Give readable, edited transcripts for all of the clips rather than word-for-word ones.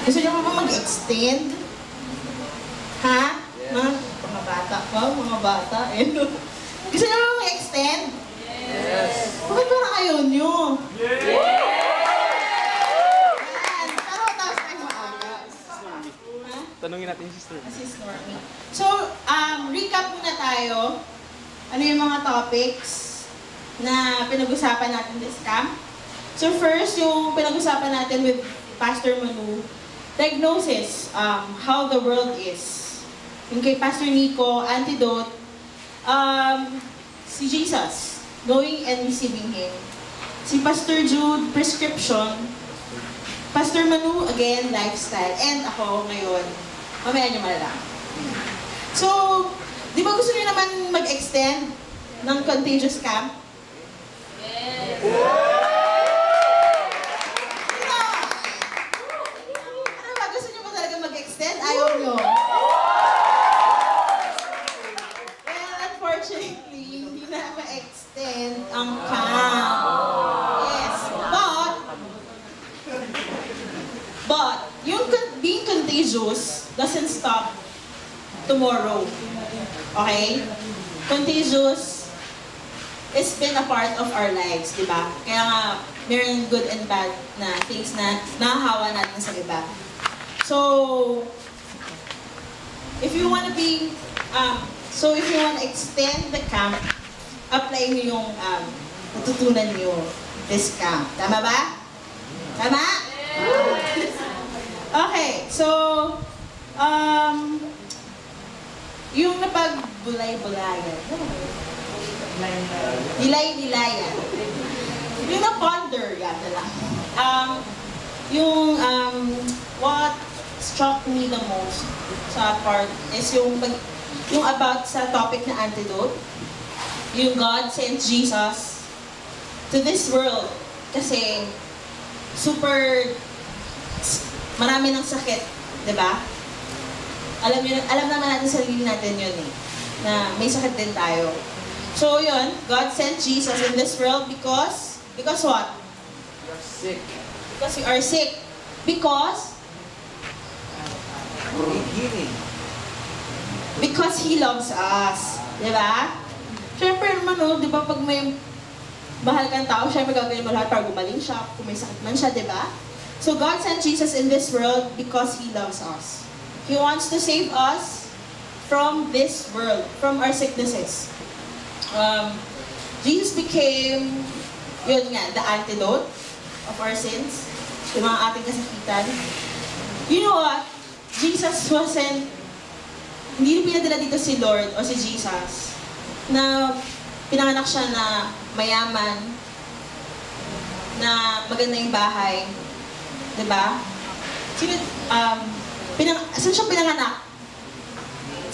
Gusto niyo ba mag-extend? Ha? Mga bata pa, mga bata. Gusto niyo ba mag-extend? Yes! Bakit parang ayaw niyo? Yes! Pero tapos tayo maaga. Tanungin natin si Sister. Si Stormy. So, recap muna tayo. Ano yung mga topics na pinag-usapan natin this camp? So first, yung pinag-usapan natin with Pastor Manu, diagnosis, how the world is. Yung kay Pastor Nico, antidote, si Jesus, knowing and receiving Him. Si Pastor Jude, prescription. Pastor Manu, again, lifestyle. And ako ngayon, mamaya niyo malalaman. So, di ba gusto niyo naman mag-extend ng contagious camp? Yes! Ano ba? Gusto niyo ba talaga mag-extend? Ayaw niyo? Well, unfortunately, hindi na ma-extend ang camp. Yes, but yung being contagious doesn't stop tomorrow. Okay? Contagious has been a part of our lives, di ba? Kaya nga, meron good and bad na things na nahahawa natin sa iba. So, if you want to extend the camp, apply nyo yung natutunan nyo this camp. Tama ba? Tama? Yes. Okay, so, yung napagbulay-bulayan. Nilay-nilayan. Yung na-ponder, yata lang. What struck me the most sa part is yung about sa topic na antidote. Yung God sent Jesus to this world. Kasi marami ng sakit, di ba? Alam naman natin sa sarili natin yun eh, na may sakit din tayo. So yun, God sent Jesus in this world because what? We are sick. Because we are sick. Because He loves us. Diba? Siyempre naman, di ba pag may mahal kang tao, siyempre gagawin mo lahat para gumaling siya, kung may sakit man siya, diba? So God sent Jesus in this world because He loves us. He wants to save us from this world, from our sicknesses. Jesus became, yun nga, the antidote of our sins, yung mga ating kasakitan. You know what? Jesus wasn't, hindi pinadala dito si Lord o si Jesus na pinanganak siya na mayaman, na maganda yung bahay. Diba? Saan siya pinanganak?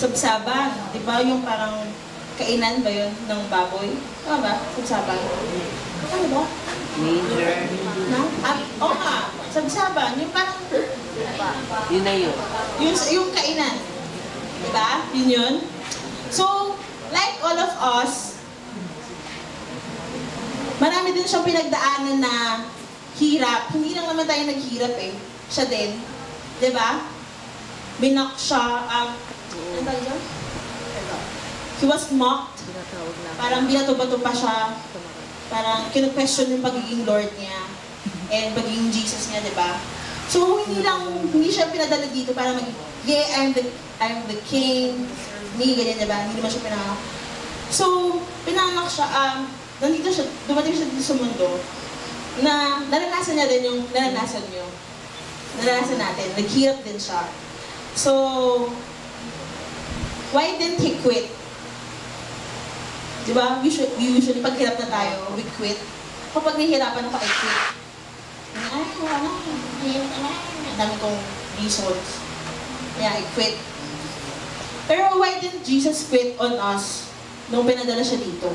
Sabsaban. Diba yung parang kainan ba yun ng baboy? Tama ba? Sabsaban. Ano ba? Manger. Oo nga. Sabsaban. Yung parang... Yun na yun. Yung kainan. Diba? Yun yun. So, like all of us, marami din siyang pinagdaanan na hirap. Hindi lang naman tayo naghirap eh. Siya din. Diba? Binak siya. Ano tayo yun? He was mocked. Parang binato-bato pa siya. Parang kinu-question yung pagiging Lord niya. And pagiging Jesus niya, diba? So, hindi siya pinadala dito para yeah, I'm the king. Hindi, ganyan, diba? Hindi naman siya pinanganak. So, pinanganak siya, dumating siya dito sa mundo, na naranasan niya din yung naranasan niyo. Naranasan natin. Naghirap din siya. So, why didn't He quit? Diba? Usually, pag hirap na tayo, we quit. Kapag nahihirapan ako, I quit. Ay, wala na. Ang dami kong reasons. Yeah, I quit. Pero why didn't Jesus quit on us nung pinadala siya dito?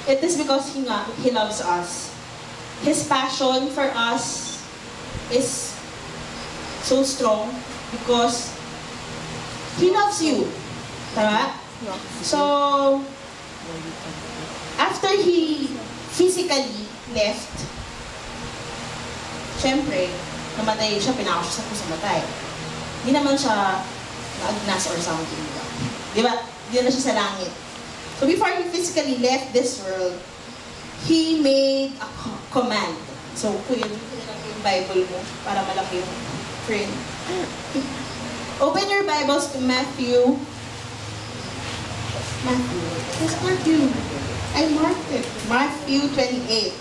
It is because He loves us. His passion for us is so strong because He loves you. Tama? So, after physically left, syempre, namatay siya, pinako siya sa pusamatay. Hindi naman siya naagnas or something. Di ba? Hindi na siya sa langit. So before he physically left this world, he made a command. So, kuya, yung Bible mo para malaki yung print. Open your Bibles to Matthew. Yes, Matthew. I marked it. Matthew 28.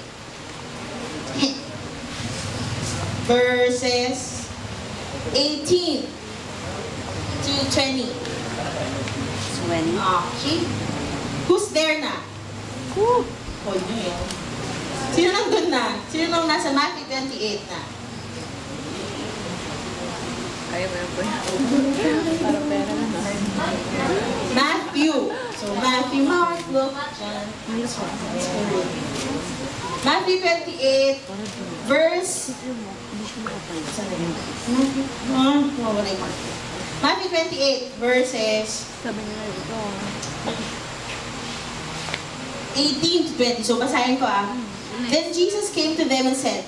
Verses 18 to 20. 20. Okay. Who's there na? Woo! Hold nyo yun. Sino nandun na? Sino nang nasa Matthew 28 na? Kaya mo yung para pera na. Matthew. So, Matthew, Mark, Luke, John. Matthew 28, verse... Matthew 28, verses... Sabi nila ito. 18 to 20. So, basahin ko Then Jesus came to them and said,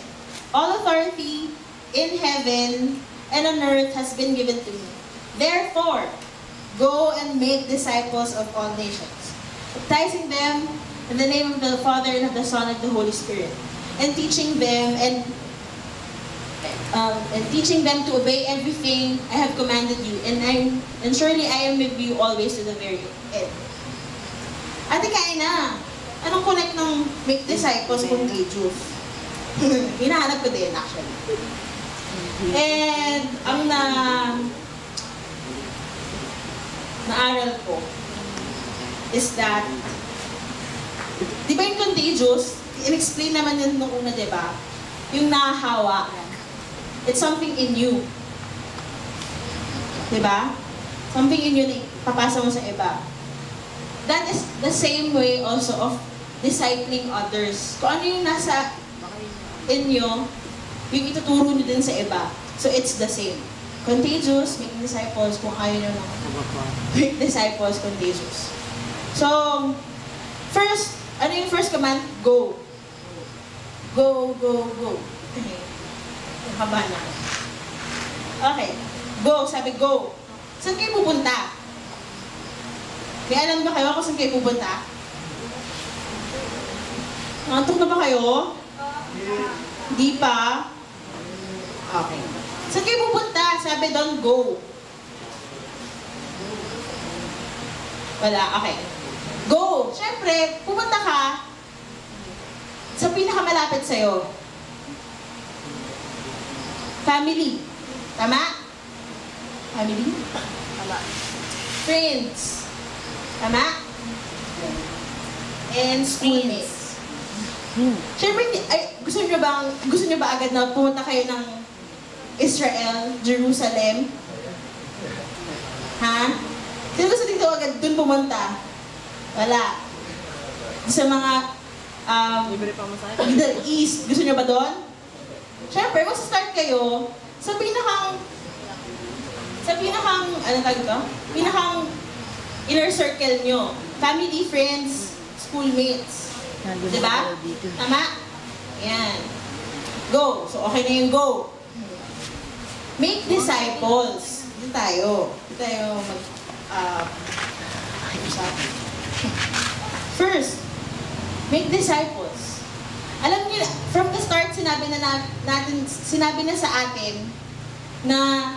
All authority in heaven and on earth has been given to me. Therefore, go and make disciples of all nations, baptizing them in the name of the Father and of the Son and of the Holy Spirit, and teaching them to obey everything I have commanded you. And surely I am with you always to the very end. Ate, kain na. Anong connect ng make disciples kung Juice? Hinahanap ko din, actually. And ang naaral ko is that, di ba yung contagious, in-explain naman yun nung una, di ba? Yung nahahawa. It's something in you. Di ba? Something in you na papasa mo sa iba. That is the same way also of discipling others. Kung ano yung nasa inyo, yung ituturo nyo din sa iba. So it's the same. Contagious, making disciples, kung ayaw nyo lang. Make disciples, contagious. So, first, ano yung first command? Go. Go, go, go. Okay. Yung haba na. Okay. Go. Sabi, go. Saan kayo pupunta? May alam ba kayo kung saan kayo pupunta? Nantok na ba kayo? Hindi pa? Okay. Saan kayo pupunta? Sabi doon, go. Wala. Okay. Go. Siyempre, pupunta ka sa pinakamalapit sa'yo. Family. Tama? Family? Tama. Friends. Tama? And schoolmates. Siyempre, gusto niyo ba agad na pumunta kayo ng Israel, Jerusalem? Ha? Sino gusto dito agad dun pumunta? Wala. Sa mga Middle East, gusto niyo ba doon? Siyempre, mag-start kayo sa pinakang, ano tawag ito? Pinakang inner circle nyo. Family, friends, schoolmates. Diba? Tama? Ayan. Go. So, okay na yung go. Make disciples. Dito tayo. Dito tayo First, make disciples. Alam niyo, from the start, sinabi na sa atin na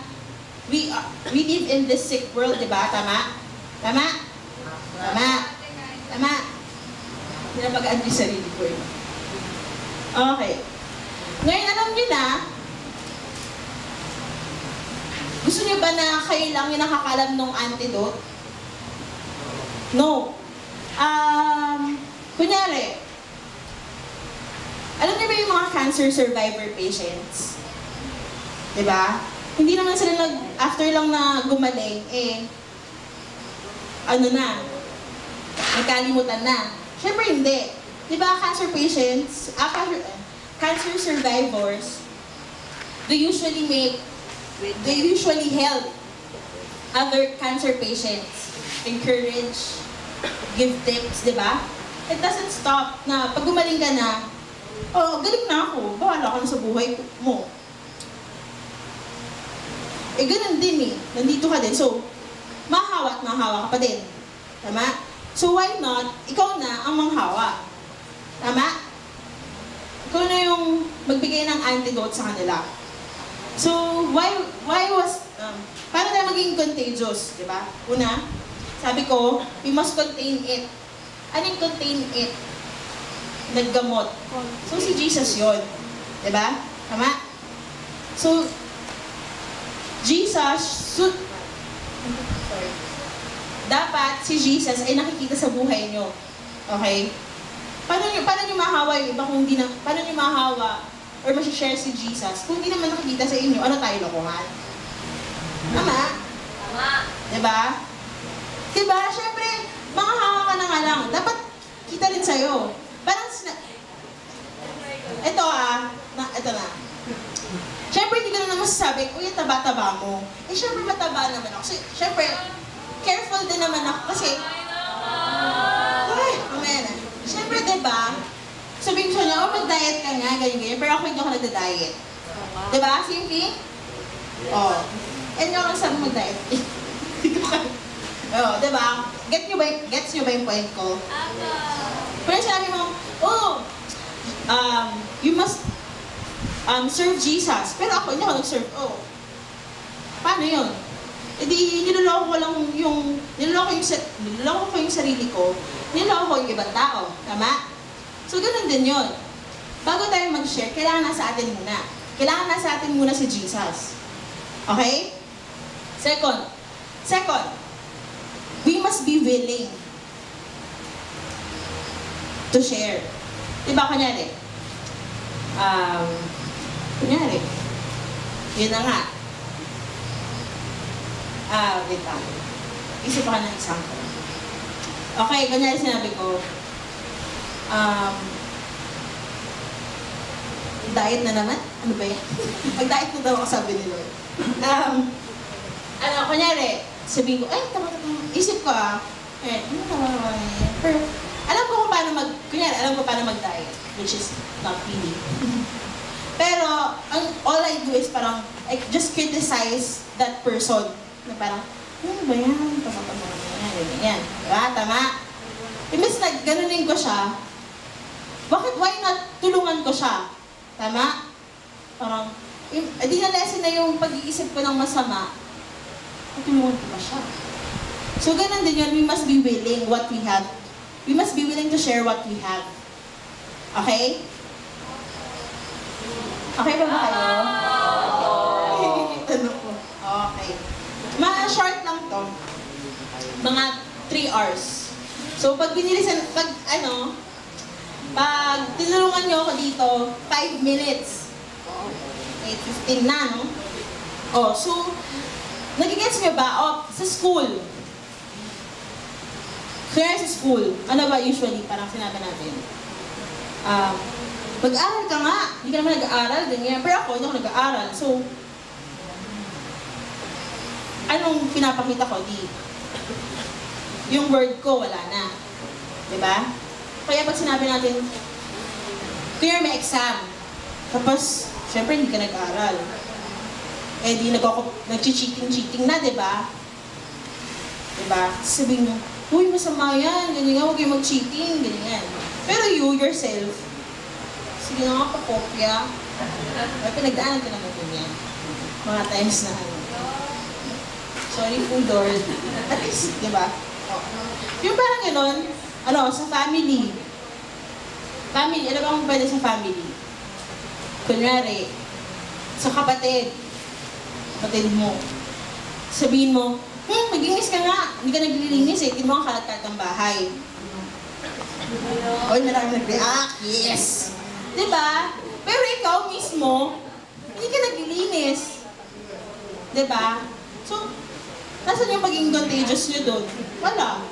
we live in this sick world, diba? Tama? Tama? Tama? Tama? Pinapagaan niyo sarili ko eh. Okay. Ngayon, alam niyo na, gusto niyo ba na kayo lang yung nakakalam ng antidote? No. Kunyari, alam niyo ba yung mga cancer survivor patients? Diba? Hindi naman sila after lang na gumaling, nagkalimutan na. Siyempre hindi. Diba, cancer patients, cancer survivors, they usually help other cancer patients, encourage, give tips, diba? It doesn't stop na pag gumaling ka na, Oh, galing na ako. Bahala ka na sa buhay mo. Eh, ganun din eh. Nandito ka din. So, mahawa at mahawa ka pa din. Tama? So, why not, ikaw na ang manghawa. Tama? Ikaw na yung magbigay ng antidote sa kanila. So, paano tayo maging contagious, di ba? Una, sabi ko, we must contain it. Anong contain it? Naggamot. So, si Jesus yon, di ba? Tama? So, dapat si Jesus ay nakikita sa buhay nyo. Okay? Paano nyo mahawa yung iba kung di na, paano nyo mahawa or masishare si Jesus kung di naman nakikita sa inyo, ano tayo lokohan? Tama? Tama. Diba? Diba? Siyempre, makahawa ka na nga lang. Dapat kita rin sa'yo. Parang, ito na. Siyempre, hindi ko na naman sasabi, uy, taba-taba mo. Eh, siyempre, mataba naman ako. Siyempre, careful din naman ako kasi, ay, mamaya na. Siyempre, diba? Sabihin ko niya, mag-diet ka nga, ganyan-ganyan. Pero ako hindi ako nagda-diet. Diba? Same thing? Oh. And yung lang sabi mag-diet. Hindi ko kaya. Oh, diba? Gets nyo ba yung point ko? Pero sabi mo, you must serve Jesus. Pero ako, hindi ako nag-serve. Oh. Paano yun? E di, niloloko ko yung sarili ko, niloloko ko yung ibang tao. Tama? So, ganun din yun. Bago tayo mag-share, kailangan nasa atin muna. Kailangan nasa atin muna si Jesus. Okay? Second, we must be willing to share. Diba, kunyari, yun na nga. Wait lang. Isip ako ng example. Okay, kunyari sinabi ko, diet na naman? Ano ba yan? Mag-diet na daw ako, sabi ni Lord. Kunyari, sabihin ko, tama. Isip ko pero, alam ko kung paano mag-diet, which is not really. Pero, all I do is parang, I just criticize that person. Na parang, ano ba yan? Tama, yan. Diba? Tama? Imbes na ganunin ko siya, why not tulungan ko siya? Tama? Parang, di na lesson na yung pag-iisip ko ng masama, tulungan ko pa siya. So, ganun din yun, we must be willing what we have. We must be willing to share what we have. Okay? Okay ba kayo? Tanong ko. Okay. Short lang to. Mga 3 hours. So, pag tinulungan nyo ako dito, 5 minutes. 8:15 na, no? So, nagigets nyo ba? Sa school. Kaya sa school, ano ba usually, parang sinabi natin? Mag-aaral ka nga. Hindi ka naman nag-aaral, ganyan. Pero ako, hindi ako nag-aaral. So, anong pinapakita ko? Yung word ko, wala na. Diba? Kaya pag sinabi natin, kaya may exam. Tapos, syempre hindi ka nag-aaral. Eh di nag-cheating na, diba? Diba? Sabihin mo, uy, masama yan, ganyan nga, huwag kayo mag-cheating, ganyan. Pero you, yourself, sige na nga, pakopya. Ay, pinagdaanan ko naman ganyan. Mga times na sorry, Pudor. At least, di ba? Yung parang gano'n, sa family. Family, ano bang pwede sa family? Kunyari, sa kapatid mo. Sabihin mo, maglinis ka nga. Hindi ka naglilinis eh. Hindi mo ang kalat-kalat ng bahay. O, marami nag-react. Yes! Di ba? Pero ikaw mismo, hindi ka naglilinis. Di ba? So, nasaan yung pagiging contagious nyo doon? Wala.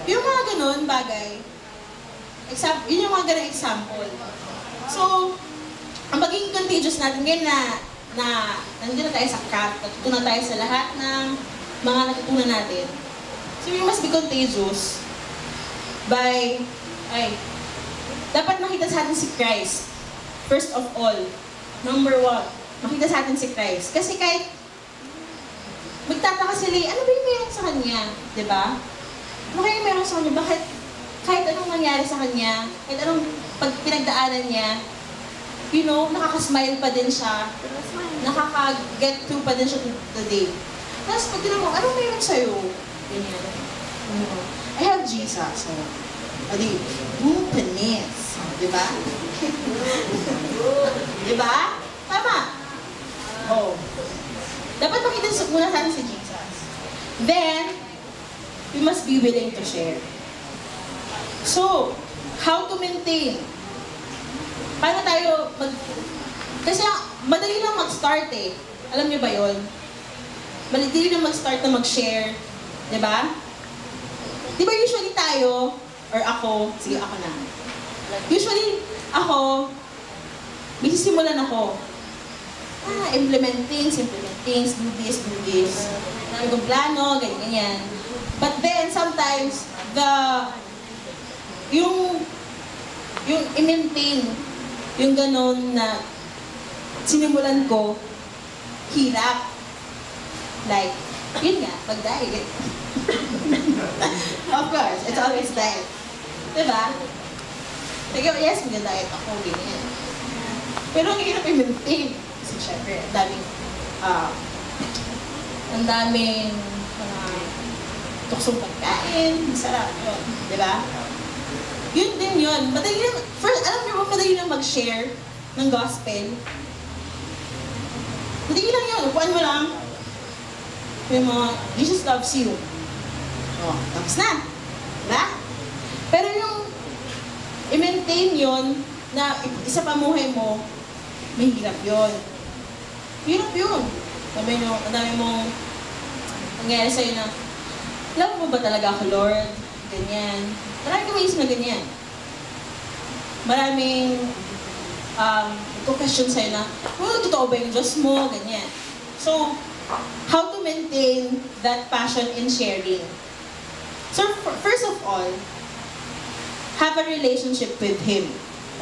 Yung mga ganun bagay, yun yung mga ganun example. So, ang pagiging contagious natin ngayon na nandun na tayo sa CAP, natutunan tayo sa lahat ng mga natutunan natin. So, we must be contagious dapat makita sa atin si Christ. first of all, number one, makita sa atin si Christ. Kasi kahit magtataka sila, ano ba yung meron sa kanya? Diba? Ano kaya yung meron sa kanya? Bakit kahit anong nangyari sa kanya, kahit anong pinagdaanan niya, you know, nakakasmile pa din siya, nakaka-get through pa din siya to the day. Tapos pag tinanong mo, anong meron sa'yo? Ganyan. I have Jesus. So, adi, panis. Diba? Diba? Tama. Oh. Dapat makita muna sa atin si Jesus. Then, we must be willing to share. So, how to maintain? Paano tayo kasi madali lang mag-start eh. Alam niyo ba yun? Madali lang mag-start na mag-share. Diba? Diba usually tayo, or ako, sige ako na. Usually, ako, may sisimulan ako. Implement things, do this. Dami kong plano, ganyan. But then, sometimes, yung i-maintain, yung ganon na sinimulan ko, hirap. Like, yun nga, pag-diet. Of course, it's always diet. Diba? Sige, yes, mag-diet ako, ganyan. Pero ang hirap i-maintain. Kasi syempre, ang daming tuksong pagkain, masarap yun. Diba? Yun din yun. Madali lang, first, alam niyo ba, madali lang mag-share ng gospel? Madali lang yun. Upuan mo lang. Yung mga, Jesus loves you. Oh, tapos na. Diba? Pero yung i-maintain yun, na isa pamuhay mo, mahirap yun. Hirap yun. Ang dami mong nangyari sa'yo na, love mo ba talaga ako, Lord? Ganyan. Maraming kumaisip na ganyan. Maraming question sa'yo na, totoo ba yung Diyos mo? Ganyan. So, how to maintain that passion in sharing? So, first of all, have a relationship with Him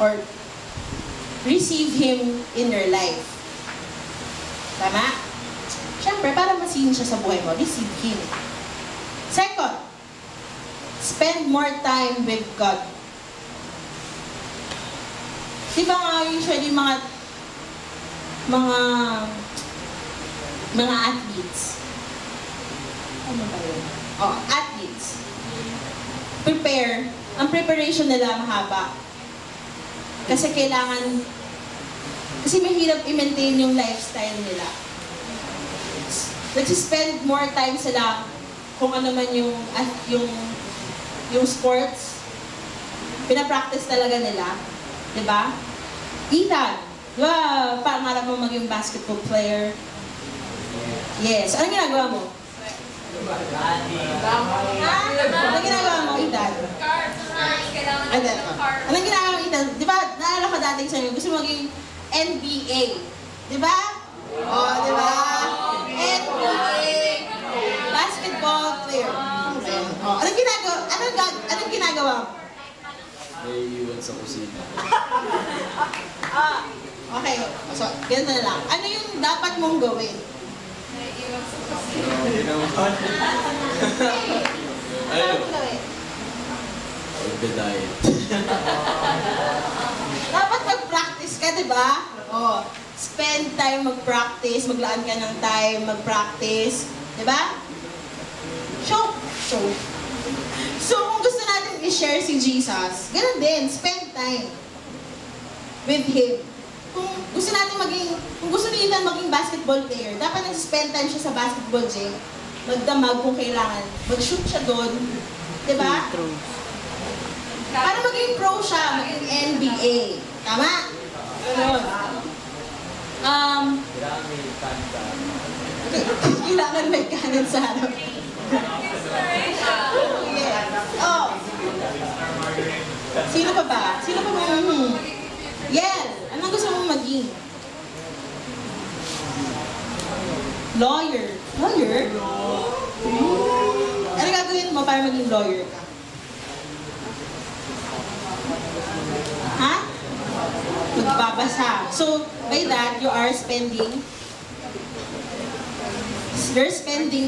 or receive Him in your life. Tama? Siyempre, para masihin siya sa buhay mo, receive Him. Second, spend more time with God. Diba nga, usually mga athletes. Ano ba yun? Oh, athletes. Ang preparation nila mahaba. Kasi mahirap i-maintain yung lifestyle nila. Nag-spend more time sila kung ano man yung sports. Pinapractice talaga nila. Diba? Ethan, diba pangarap mo maging basketball player? Yes. Anong ginagawa mo? Anong ginagawa mo, Ethan? Anong ginagawa mo, Ethan? Diba, naalala ko dating sa'yo, gusto mo maging NBA. Diba? Oh, diba? NBA. Basketball player. Oh, anong ginagawa mo? Naiiwan sa kusina. Okay. So, ganito na lang. Ano yung dapat mong gawin? Ano? Pag-diet. Dapat mag-practice ka, di ba? Oh, spend time mag-practice, maglaan ka ng time, mag-practice. Di ba? Show. So, kung gusto natin i-share si Jesus, ganun din, spend time with Him. Kung gusto ni Ethan maging basketball player, dapat nag-spend time siya sa basketball gym, magdamag kung kailangan, mag-shoot siya doon, di ba? Para maging pro siya, maging NBA. Tama? Ganun. Kailangan may kanan sa ano. Oh. Sino pa ba? Yel, anong gusto mong maging? Lawyer. Ano gagawin mo para maging lawyer ka? Ha? Magbabasa So, by that, you're spending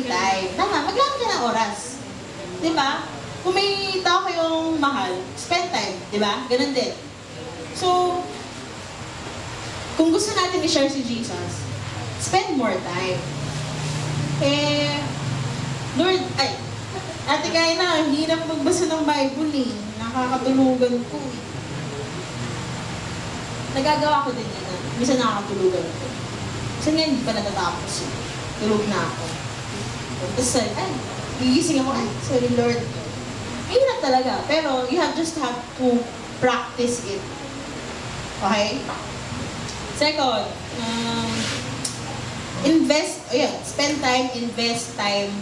time. Tama, maglaan ka ng oras. Diba? Kung may tao kayong mahal, spend time. Diba? Ganun din. So, kung gusto natin i-share si Jesus, spend more time. Lord, Ate Kaina, hirap magbasa ng Bible eh. Nakakatulugan ko eh. Nagagawa ko din yan. Minsan nakakatulugan ko. Minsan nga hindi pa natatapos eh. Tulog na ako. Tapos, gigising ako, sorry Lord. Hirap talaga. Pero you just have to practice it. Okay? Second, spend time, invest time.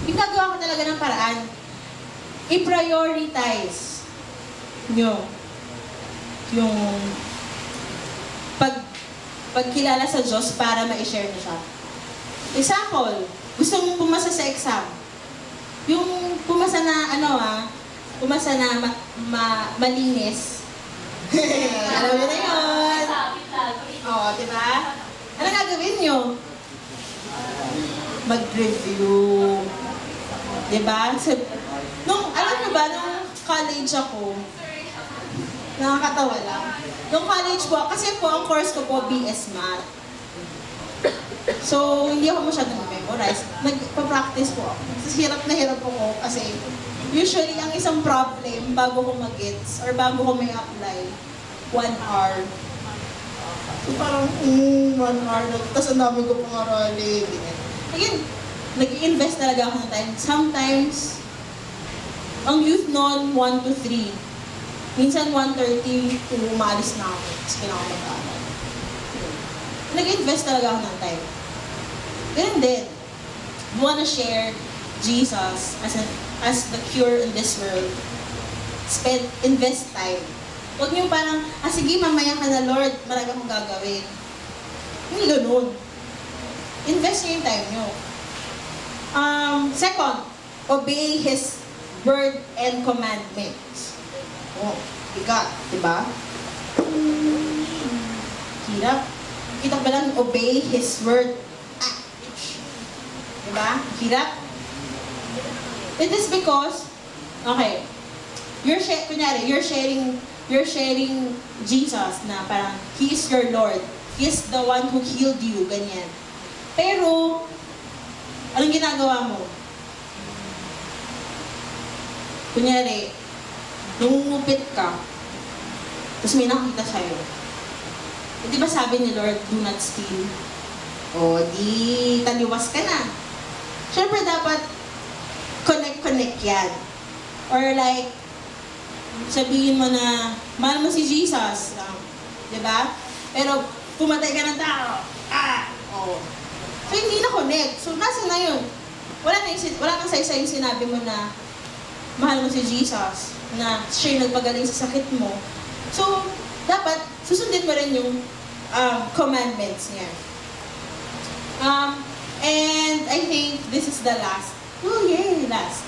Yung gagawa ko talaga ng paraan, i-prioritize nyo yung pagkilala sa Diyos para ma-share nyo siya. Example, gusto mong pumasa sa exam. Yung pumasa na, malinis. Alam mo na yun. Oo, diba? Ano gagawin nyo? Mag-review. Diba? So, alam mo ba, nung college ako, nakakatawa lang. Nung college po, kasi po, ang course ko po, BS Math. So, hindi ako masyadong memorize. Nagpa-practice po ako. Hirap na hirap ako kasi usually, ang isang problem bago ko mag-gets or bago ko may apply, 1 hour. So, parang, 1 hour. Tapos, ang dami ko pang arali. Again, nag-i-invest talaga ako ng time. Sometimes, ang youth noon, 1 to 3. Minsan, 1:30, umalis na ako. Tapos, kailangan ko mag-aaral. Nag-invest talaga ako ng time. Ganun din. You wanna share Jesus as the cure in this world. Invest time. Huwag niyo parang, sige, mamaya ka na, Lord, marami akong gagawin. Hindi ganun. Invest niyo yung time niyo. Second, obey His word and commandments. Oh, bigat, diba? Hirap. Kita ba lang, obey His word. Diba? Hirap. It is because, okay, you're sharing Jesus na parang, He is your Lord. He is the one who healed you, ganyan. Pero, anong ginagawa mo? Kunyari, nungupit ka, tapos may nakita sa'yo. Di ba sabi ni Lord, do not steal? O, di taliwas ka na. Siyempre dapat connect yan. Or like, sabihin mo na, mahal mo si Jesus. Di ba? Pero, pumatay ka ng tao. Oh. So, hindi na-connect. So, nasa na yun? Wala nang saysay yung sinabi mo na mahal mo si Jesus, na siya yung nagpagaling sa sakit mo. So, dapat, susundin mo rin yung commandments niya. And I think this is the last. Oh, yeah, last.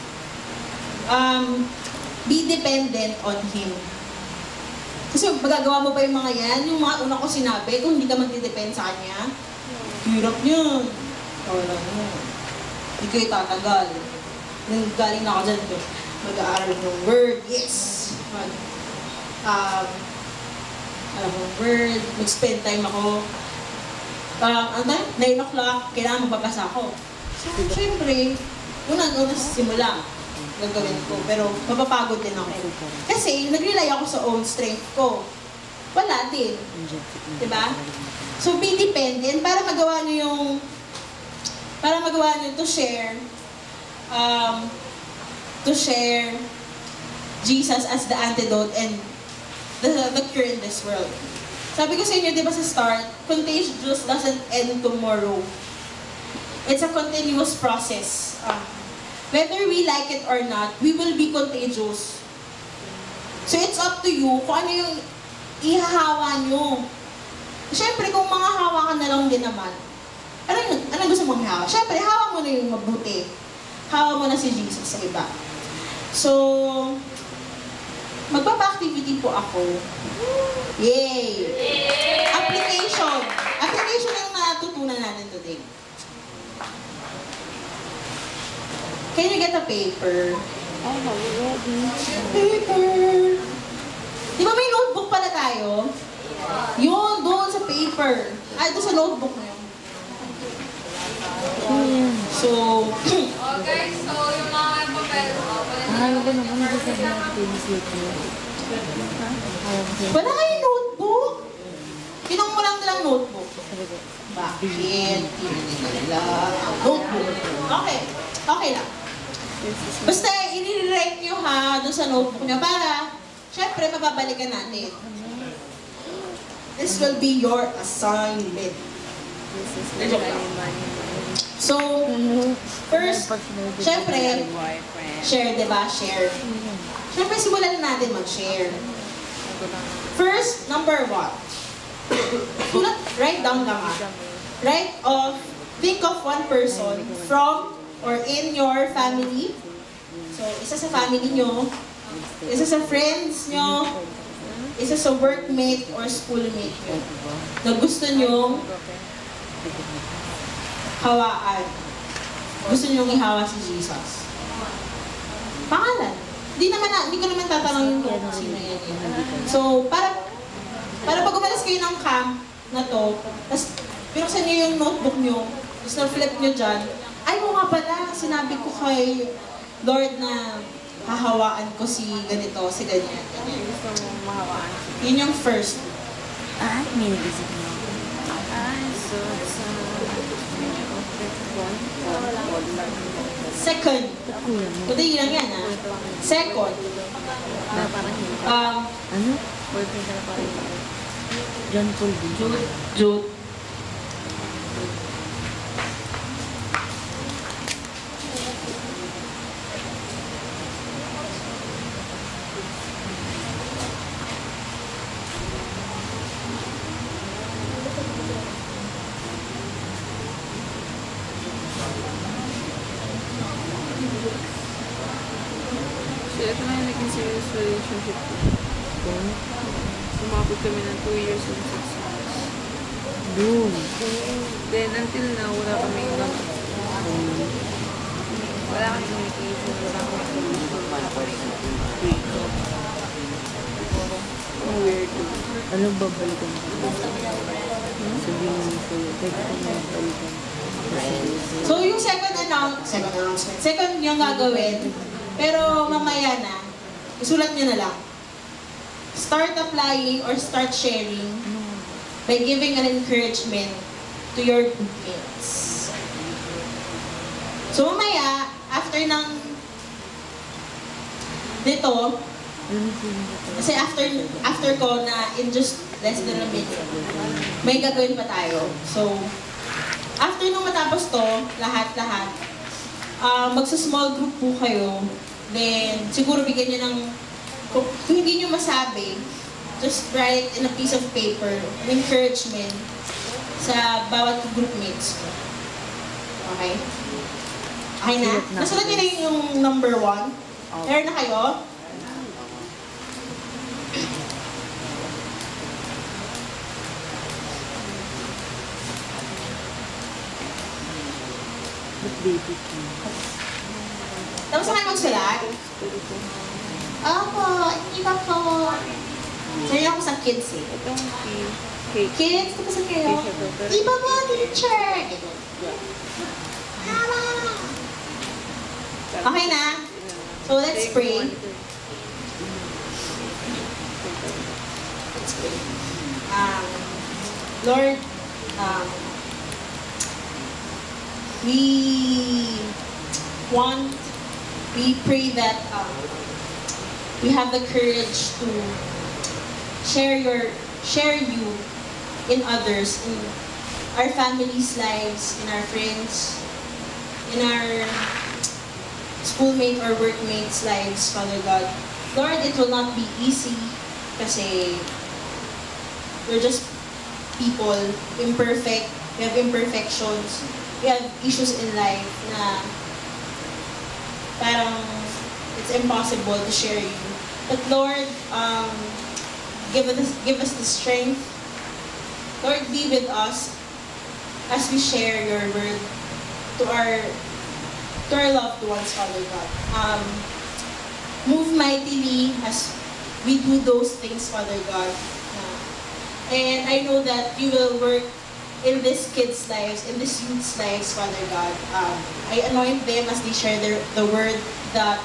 Be dependent on Him. Kasi magagawa mo pa yung mga yan, yung mga una ko sinabi, kung hindi ka magdidepend sa Kanya, hirap yun. Wala yun. Hindi kayo tatagal. Galing na ako dyan, mag-aaral ng word, yes. Word, mag-spend time ako. 9 o'clock, kailangan magbabasa ako. So, syempre, una simula, gagawin ko. Pero, mapapagod din ako. Kasi, nag-rely ako sa own strength ko. Wala din. Diba? So, be dependent para magawa nyo to share Jesus as the antidote and the cure in this world. Sabi ko sa inyo, di ba sa start, contagious doesn't end tomorrow. It's a continuous process. Whether we like it or not, we will be contagious. So it's up to you kung ano yung ihahawa nyo. Siyempre, kung mga hawa ka na lang din naman, ano gusto mong hawa? Siyempre, hawa mo na yung mabuti. Hawa mo na si Jesus sa iba. So, magpapa-activity po ako. Yay! Application Can you get a paper? I have already. Paper! Di ba may notebook pala tayo? Yun, doon sa paper. Ay, doon sa notebook na yun. So, Okay, so yung mga papel mo, Ayaw ko naman hindi sa natin dito. wala kayong notebook? Kinong mo lang nilang notebook. Bakit? Tinila ang notebook. Okay. Okay lang. Basta, i-rewrite nyo ha, doon sa notebook nyo para, syempre, mababalikan natin. This will be your assignment. This is Joke lang. So, first, syempre, share, diba? Share. Syempre, simulan na natin mag-share. First, number 1. Sulat, write down lang ah. Think of one person from or in your family. So, isa sa family nyo, isa sa friends nyo, isa sa workmate or schoolmate nyo na gusto nyo hawaan. Gusto nyo ihawa si Jesus. Pangalan. Hindi ko naman tatanungin kung sino yan. So, para pag umalis kayo ng camp na to, tapos pinuksan nyo yung notebook nyo, tapos na-flip nyo dyan, ay mo nga pala, sinabi ko kay Lord na hahawaan ko si ganito, si ganyan. Gusto mo mahawaan. Yun yung first. May nag-isip mo. So, Second. Kundi lang yan ah. Second. na parang hindi. Ano? Boyfriend ka na parang hindi. John Paul B. Jude. So, ito na yung naging serious relationship ko. Sumabot kami ng 2 years and 6 months. Doon. Then, until now, wala kami wala kami communication, wala kami solution, wala kami break. Ang weird. Anong babalikan mo? Sabihin mo sa'yo. Pwede ka na balikan. So, yung second announcement, second yung gagawin, pero mamaya na, isulat nyo na lang. Start applying or start sharing by giving an encouragement to your groupmates. So, mamaya, after ng dito, kasi after ko na in just less than a minute, may gagawin pa tayo. So, after nung matapos to, lahat-lahat, magsa-small group po kayo. Then, siguro bigyan nyo ng, kung hindi nyo masabi, just write in a piece of paper, an encouragement sa bawat groupmates ko. Okay? Okay na? Nasulat nyo na yung number 1. Meron na kayo? But baby ko. Tapos na kayo magsulat? Opo, hindi pa po. Sorry ako sa kids eh. Itong cake. Kids, tapos na kayo? Iba po, teacher! Tama! Okay na? So let's pray. Lord, we pray that we have the courage to share you in others, in our families' lives, in our friends, in our schoolmate or workmates' lives, Father God. Lord, it will not be easy kasi we're just people, imperfect, we have imperfections, we have issues in life na parang it's impossible to share you. But Lord, give us the strength. Lord, be with us as we share your word to our to our loved ones, Father God. Move mightily as we do those things, Father God. And I know that you will work in these kids' lives, in these youth's lives, Father God. I anoint them as they share the word that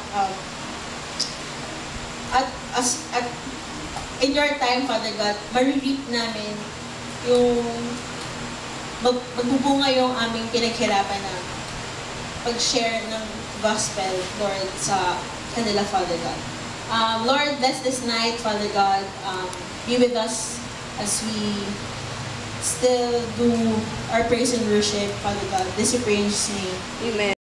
in your time, Father God, ma-reap namin yung magbubunga yung aming pinaghirapan na pag-share ng gospel, Lord, sa kanila, Father God. Lord, bless this night, Father God. Be with us as we still do our praise and worship, Father God. This we pray in Jesus' name. Amen.